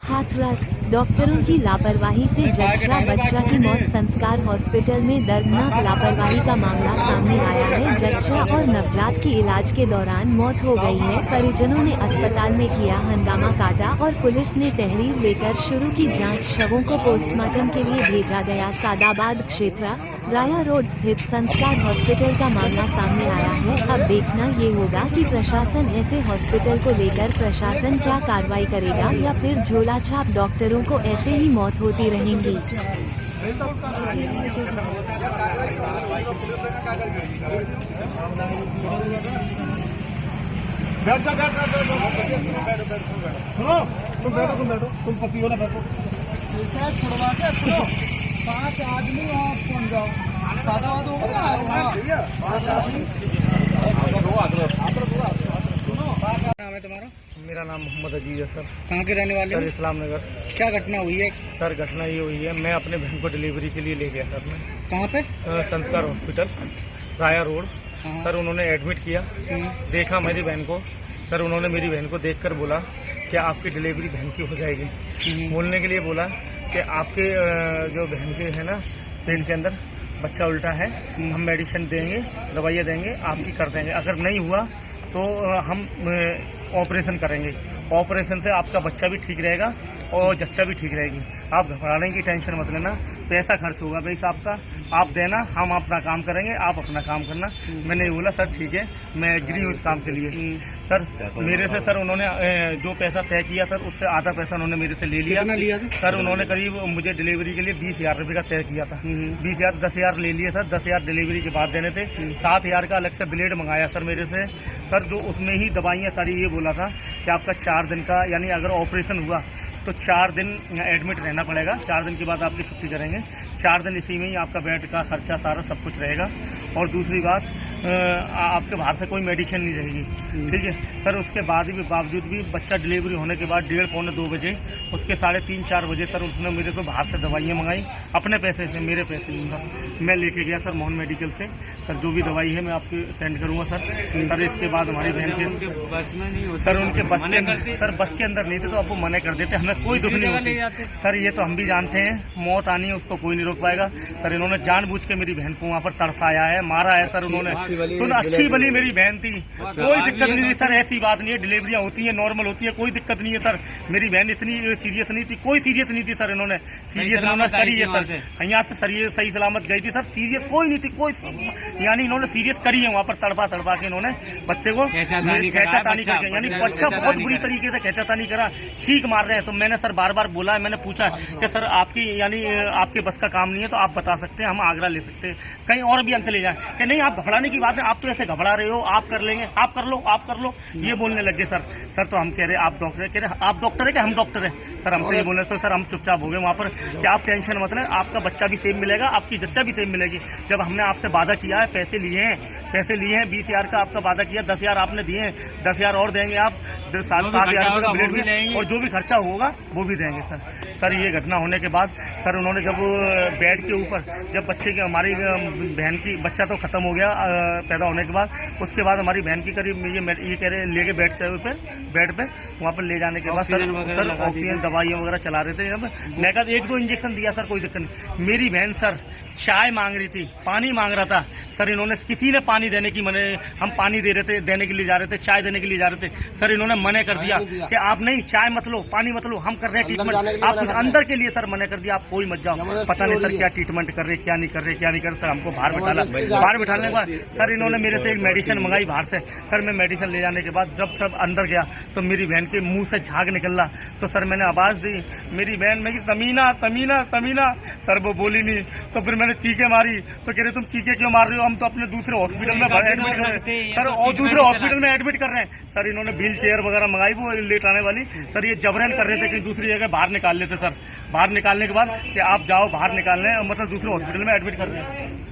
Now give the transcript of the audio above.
हाथरस डॉक्टरों की लापरवाही से जच्चा बच्चा की मौत। संस्कार हॉस्पिटल में दर्दनाक लापरवाही का मामला सामने आया है। जच्चा और नवजात की इलाज के दौरान मौत हो गई है। परिजनों ने अस्पताल में किया हंगामा काटा और पुलिस ने तहरीर लेकर शुरू की जांच। शवों को पोस्टमार्टम के लिए भेजा गया। सादाबाद क्षेत्र राया रोड स्थित संस्कार हॉस्पिटल का मामला सामने आया है। अब देखना ये होगा कि प्रशासन ऐसे हॉस्पिटल को लेकर प्रशासन क्या कार्रवाई करेगा या फिर झोलाछाप डॉक्टरों को ऐसे ही मौत होती रहेंगी। तुम पति हो ना, बैठो। छुड़वा के 5 आदमी वहाँ पहुँच जाओ। सादाबाद हो गया। नाम है तुम्हारा? मेरा नाम मोहम्मद अजीज है सर। कहाँ के रहने वाले हो? सर इस्लाम नगर। क्या घटना हुई है? सर घटना ये हुई है, मैं अपने बहन को डिलीवरी के लिए ले गया सर। मैं कहाँ पे? संस्कार हॉस्पिटल राया रोड। हाँ। सर उन्होंने एडमिट किया, देखा मेरी बहन को। सर उन्होंने मेरी बहन को देखकर बोला कि आपकी डिलीवरी बहन की हो जाएगी। बोलने के लिए बोला कि आपके जो बहन के है ना पेट के अंदर बच्चा उल्टा है, हम मेडिसिन देंगे, दवाइयाँ देंगे, आपकी कर देंगे। अगर नहीं हुआ तो हम ऑपरेशन करेंगे। ऑपरेशन से आपका बच्चा भी ठीक रहेगा और जच्चा भी ठीक रहेगी। आप घबराने की टेंशन मत लेना, पैसा खर्च होगा भाई साहब का, आप देना, हम अपना काम करेंगे, आप अपना काम करना। मैंने ये बोला सर ठीक है, मैं एग्री हूँ इस काम के लिए। सर मेरे से सर उन्होंने जो पैसा तय किया सर उससे आधा पैसा उन्होंने मेरे से ले लिया। सर उन्होंने करीब मुझे डिलीवरी के लिए 20,000 रुपये का तय किया था। 20,000 10,000 ले लिए सर। 10,000 डिलीवरी के बाद देने थे। 7,000 का अलग से ब्लेड मंगाया सर मेरे से। सर जो उसमें ही दवाइयाँ सारी, ये बोला था कि आपका 4 दिन का, यानी अगर ऑपरेशन हुआ तो 4 दिन यहाँ एडमिट रहना पड़ेगा। 4 दिन के बाद आपकी छुट्टी करेंगे। 4 दिन इसी में ही आपका बेड का खर्चा सारा सब कुछ रहेगा। और दूसरी बात, आपके बाहर से कोई मेडिसिन नहीं रहेगी, ठीक है सर। उसके बावजूद भी बच्चा डिलीवरी होने के बाद 1:30 पौने 2 बजे, उसके 3:30-4 बजे सर उसने मेरे को बाहर से दवाइयाँ मंगाई अपने पैसे से, मेरे पैसे से। मैं लेके गया सर मोहन मेडिकल से। सर जो भी दवाई है मैं आपको सेंड करूँगा सर। सर इसके बाद हमारी बहन के बस में नहीं होती, सर उनके बस के अंदर, सर बस के अंदर नहीं थे तो अब वो मना कर देते, हमें कोई दुख नहीं होती सर। ये तो हम भी जानते हैं, मौत आनी है उसको कोई नहीं रोक पाएगा सर। इन्होंने जानबूझ के मेरी बहन को वहाँ पर तड़पाया है, मारा है सर उन्होंने। सुन, अच्छी भली मेरी बहन थी, कोई दिक्कत नहीं थी सर। ऐसी बात नहीं है, डिलीवरियां होती है, नॉर्मल होती है, कोई दिक्कत नहीं है सर। मेरी बहन इतनी सीरियस नहीं थी, कोई सीरियस नहीं थी सर। इन्होंने सीरियस करी है सर, यहाँ से सर ये सही सलामत गई थी सर। सीरियस कोई नहीं थी, कोई यानी इन्होंने सीरियस करी है वहाँ पर, तड़पा के इन्होंने बच्चे को खेचातानी करके, यानी बच्चा बहुत बुरी तरीके से खेचातानी करा, चीख मार रहे हैं। तो मैंने सर बार बार बोला है, मैंने पूछा कि सर आपकी यानी आपके बस का काम नहीं है तो आप बता सकते हैं, हम आगरा ले सकते हैं, कहीं और भी हम चले जाएं। कि नहीं आप घबराने की बात है, आप तो ऐसे घबरा रहे हो, आप कर लेंगे, आप कर लो, ये बोलने लगे सर। सर तो हम कह रहे आप डॉक्टर है, कह रहे आप डॉक्टर है कि हम डॉक्टर है सर। हमसे ये बोले तो सर हम चुपचाप हो गए वहाँ पर कि आप टेंशन मत लें, आपका बच्चा भी सेम मिलेगा, आपकी जच्चा भी सेम मिलेगी। जब हमने आपसे वादा किया है, पैसे लिए हैं 20,000 का आपका वादा किया, 10,000 आपने दिए हैं, 10,000 और देंगे आप, 7,000 का ब्लेड भी, और जो भी खर्चा होगा वो भी देंगे सर। सर ये घटना होने के बाद सर उन्होंने जब बेड के ऊपर, जब बच्चे की, हमारी बहन की बच्चा तो खत्म हो गया पैदा होने के बाद, उसके बाद हमारी बहन की करीब ये कह रहे लेके बेड पे वहाँ पर ले जाने के बाद सर ऑक्सीजन दवाइयाँ वगैरह चला रहे थे। मैं कहा 1-2 इंजेक्शन दिया सर, कोई दिक्कत नहीं। मेरी बहन सर चाय मांग रही थी, पानी मांग रहा था सर। इन्होंने, किसी ने पानी देने की मने, हम पानी दे रहे थे, देने के लिए जा रहे थे, चाय देने के लिए जा रहे थे सर। इन्होंने मना कर दिया कि आप नहीं, चाय मत लो, पानी मत लो, हम कर रहे हैं ट्रीटमेंट, आप अंदर के लिए सर मना कर दिया, आप कोई मत जाओ। पता नहीं सर क्या ट्रीटमेंट कर रहे, क्या नहीं कर रहे सर। हमको बाहर बिठाने के बाद सर इन्होंने मेरे से एक मेडिसिन मंगाई बाहर से सर। मैं मेडिसिन ले जाने के बाद जब सब अंदर गया तो मेरी बहन के मुंह से झाग निकला। तो सर मैंने आवाज दी, मेरी बहन में तमीना सर, वो बोली नहीं। तो फिर मैंने चीखें मारी, तो कह रहे तुम चीखें क्यों मार रहे हो, हम तो अपने दूसरे हॉस्पिटल में एडमिट कर रहे हैं सर, और दूसरे हॉस्पिटल में एडमिट कर रहे हैं सर। इन्होंने व्हील चेयर वगैरह मंगाई, वो लेटाने वाली सर। ये जबरन कर रहे थे कि दूसरी जगह बाहर निकाल लेते सर। बाहर निकालने के बाद कि आप जाओ बाहर निकालने, मतलब दूसरे हॉस्पिटल में एडमिट कर रहे हैं।